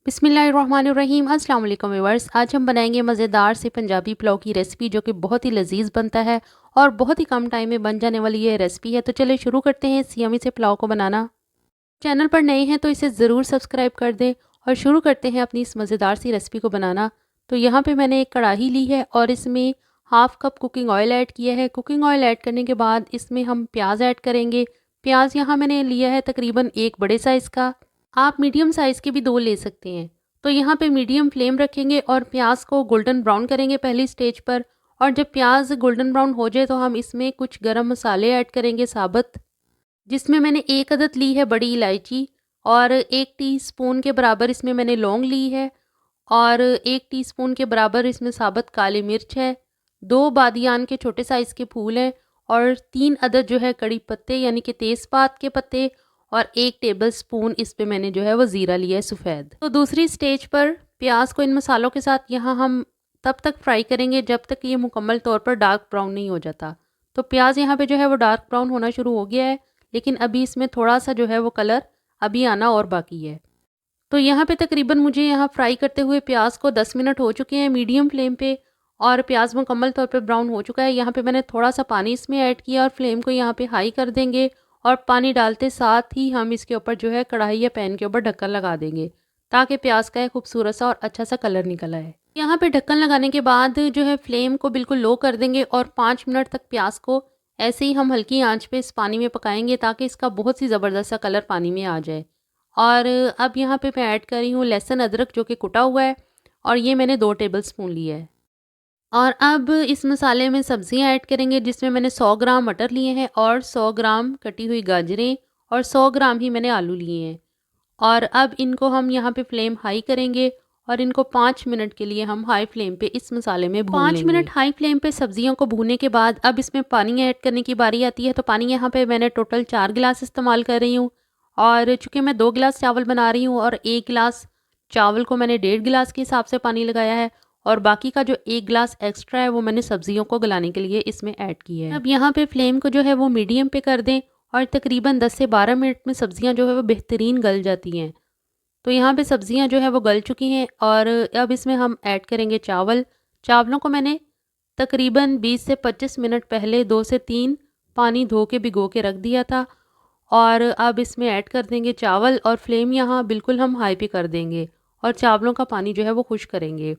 बिस्मिल्लाहिर्रहमानिर्रहीम। अस्सलाम वालेकुम व्यूअर्स। आज हम बनाएंगे मज़ेदार से पंजाबी पुलाव की रेसिपी जो कि बहुत ही लजीज बनता है और बहुत ही कम टाइम में बन जाने वाली ये रेसिपी है। तो चलिए शुरू करते हैं इस यमी से पुलाव को बनाना। चैनल पर नए हैं तो इसे ज़रूर सब्सक्राइब कर दें और शुरू करते हैं अपनी इस मज़ेदार सी रेसिपी को बनाना। तो यहाँ पर मैंने एक कढ़ाई ली है और इसमें half cup cooking oil add किया है। कुकिंग ऑयल ऐड करने के बाद इसमें हम प्याज ऐड करेंगे। प्याज यहाँ मैंने लिया है तकरीबन एक बड़े साइज़ का, आप मीडियम साइज़ के भी 2 ले सकते हैं। तो यहाँ पे मीडियम फ्लेम रखेंगे और प्याज को गोल्डन ब्राउन करेंगे पहली स्टेज पर। और जब प्याज गोल्डन ब्राउन हो जाए तो हम इसमें कुछ गरम मसाले ऐड करेंगे साबुत, जिसमें मैंने 1 अदद ली है बड़ी इलायची और 1 टीस्पून के बराबर इसमें मैंने लौंग ली है और 1 टीस्पून के बराबर इसमें साबुत काली मिर्च है, 2 बादियान के छोटे साइज़ के फूल हैं और 3 अदद जो है कड़ी पत्ते यानी कि तेज़पात के पत्ते और 1 टेबलस्पून इस पे मैंने जो है वो ज़ीरा लिया है सफ़ेद। तो दूसरी स्टेज पर प्याज को इन मसालों के साथ यहाँ हम तब तक फ्राई करेंगे जब तक ये मुकम्मल तौर पर डार्क ब्राउन नहीं हो जाता। तो प्याज यहाँ पे जो है वो डार्क ब्राउन होना शुरू हो गया है, लेकिन अभी इसमें थोड़ा सा जो है वो कलर अभी आना और बाकी है। तो यहाँ पे तकरीबन मुझे यहाँ फ्राई करते हुए प्याज को 10 मिनट हो चुके हैं मीडियम फ्लेम पे और प्याज मुकम्मल तौर पे ब्राउन हो चुका है। यहाँ पे मैंने थोड़ा सा पानी इसमें ऐड किया और फ्लेम को यहाँ पे हाई कर देंगे और पानी डालते साथ ही हम इसके ऊपर जो है कढ़ाई या पैन के ऊपर ढक्कन लगा देंगे ताकि प्याज का एक खूबसूरत सा और अच्छा सा कलर निकल आए। यहाँ पे ढक्कन लगाने के बाद जो है फ्लेम को बिल्कुल लो कर देंगे और 5 मिनट तक प्याज को ऐसे ही हम हल्की आंच पे इस पानी में पकाएंगे ताकि इसका बहुत ही ज़बरदस्त सा कलर पानी में आ जाए। और अब यहाँ पे मैं ऐड कर रही हूँ लहसुन अदरक जो कि कुटा हुआ है और ये मैंने 2 टेबलस्पून लिया है। और अब इस मसाले में सब्जियां ऐड करेंगे जिसमें मैंने 100 ग्राम मटर लिए हैं और 100 ग्राम कटी हुई गाजरें और 100 ग्राम ही मैंने आलू लिए हैं। और अब इनको हम यहाँ पे फ्लेम हाई करेंगे और इनको 5 मिनट के लिए हम हाई फ्लेम पे इस मसाले में भून लेंगे। 5 मिनट हाई फ्लेम पे सब्जियों को भूनने के बाद अब इसमें पानी ऐड करने की बारी आती है। तो पानी यहाँ पे मैंने टोटल 4 गिलास इस्तेमाल कर रही हूँ और चूँकि मैं 2 गिलास चावल बना रही हूँ और 1 गिलास चावल को मैंने 1.5 गिलास के हिसाब से पानी लगाया है और बाकी का जो 1 गिलास एक्स्ट्रा है वो मैंने सब्जियों को गलाने के लिए इसमें ऐड किया है। अब यहाँ पे फ्लेम को जो है वो मीडियम पे कर दें और तकरीबन 10 से 12 मिनट में सब्जियाँ जो है वो बेहतरीन गल जाती हैं। तो यहाँ पे सब्जियाँ जो है वो गल चुकी हैं और अब इसमें हम ऐड करेंगे चावल। चावलों को मैंने तकरीबन 20 से 25 मिनट पहले 2 से 3 पानी धो के भिगो के रख दिया था और अब इसमें ऐड कर देंगे चावल और फ्लेम यहाँ बिल्कुल हम हाई पे कर देंगे और चावलों का पानी जो है वो खुश करेंगे।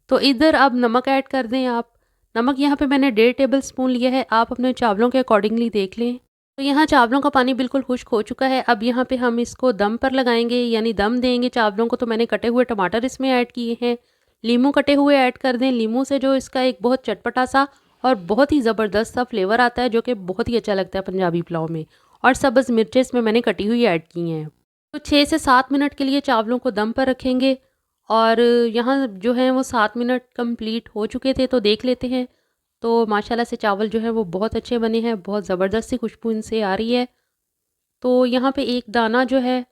तो इधर अब नमक ऐड कर दें आप। नमक यहाँ पे मैंने 1.5 टेबलस्पून लिया है, आप अपने चावलों के अकॉर्डिंगली देख लें। तो यहाँ चावलों का पानी बिल्कुल खुश्क हो चुका है। अब यहाँ पे हम इसको दम पर लगाएंगे यानी दम देंगे चावलों को। तो मैंने कटे हुए टमाटर इसमें ऐड किए हैं, लीमू कटे हुए ऐड कर दें। लीमू से जो इसका एक बहुत चटपटा सा और बहुत ही ज़बरदस्त सा फ्लेवर आता है जो कि बहुत ही अच्छा लगता है पंजाबी पुलाव में। और सब्ज़ मिर्चें इसमें मैंने कटी हुई ऐड की हैं। तो 6 से 7 मिनट के लिए चावलों को दम पर रखेंगे और यहाँ जो है वो 7 मिनट कंप्लीट हो चुके थे तो देख लेते हैं। तो माशाल्लाह से चावल जो है वो बहुत अच्छे बने हैं, बहुत ज़बरदस्त सी खुशबू इनसे आ रही है। तो यहाँ पे एक दाना जो है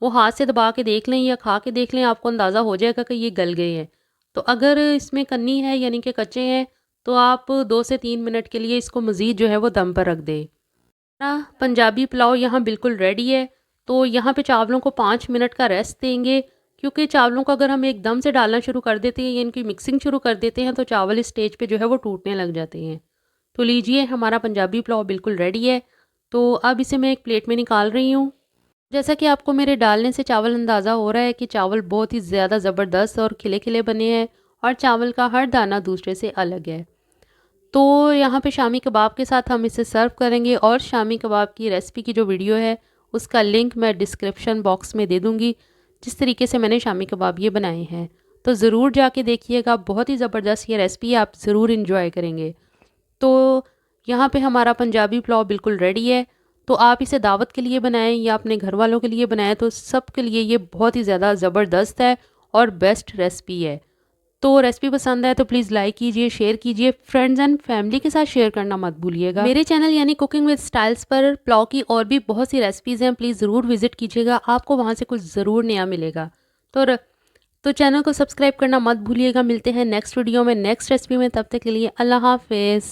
वो हाथ से दबा के देख लें या खा के देख लें, आपको अंदाज़ा हो जाएगा कि ये गल गए हैं। तो अगर इसमें कन्नी है यानी कि कच्चे हैं तो आप 2 से 3 मिनट के लिए इसको मज़ीद जो है वो दम पर रख दें। पंजाबी पुलाव यहाँ बिल्कुल रेडी है। तो यहाँ पे चावलों को 5 मिनट का रेस्ट देंगे क्योंकि चावलों को अगर हम एकदम से डालना शुरू कर देते हैं या इनकी मिक्सिंग शुरू कर देते हैं तो चावल इस स्टेज पे जो है वो टूटने लग जाते हैं। तो लीजिए हमारा पंजाबी पुलाव बिल्कुल रेडी है। तो अब इसे मैं एक प्लेट में निकाल रही हूँ। जैसा कि आपको मेरे डालने से चावल अंदाज़ा हो रहा है कि चावल बहुत ही ज़्यादा ज़बरदस्त और खिले खिले बने हैं और चावल का हर दाना दूसरे से अलग है। तो यहाँ पे शामी कबाब के साथ हम इसे सर्व करेंगे और शामी कबाब की रेसिपी की जो वीडियो है उसका लिंक मैं डिस्क्रिप्शन बॉक्स में दे दूँगी, जिस तरीके से मैंने शामी कबाब ये बनाए हैं। तो ज़रूर जाके देखिएगा, बहुत ही ज़बरदस्त ये रेसिपी आप ज़रूर इंजॉय करेंगे। तो यहाँ पे हमारा पंजाबी पुलाव बिल्कुल रेडी है। तो आप इसे दावत के लिए बनाएं या अपने घर वालों के लिए बनाएं तो सब के लिए ये बहुत ही ज़्यादा ज़बरदस्त है और बेस्ट रेसिपी है। तो रेसिपी पसंद आए तो प्लीज़ लाइक कीजिए, शेयर कीजिए, फ्रेंड्स एंड फैमिली के साथ शेयर करना मत भूलिएगा। मेरे चैनल यानी कुकिंग विद स्टाइल्स पर पुलाव की और भी बहुत सी रेसिपीज़ हैं, प्लीज़ ज़रूर विजिट कीजिएगा, आपको वहाँ से कुछ ज़रूर नया मिलेगा। तो चैनल को सब्सक्राइब करना मत भूलिएगा। मिलते हैं नेक्स्ट वीडियो में नेक्स्ट रेसिपी में, तब तक के लिए अल्लाह हाफिज़।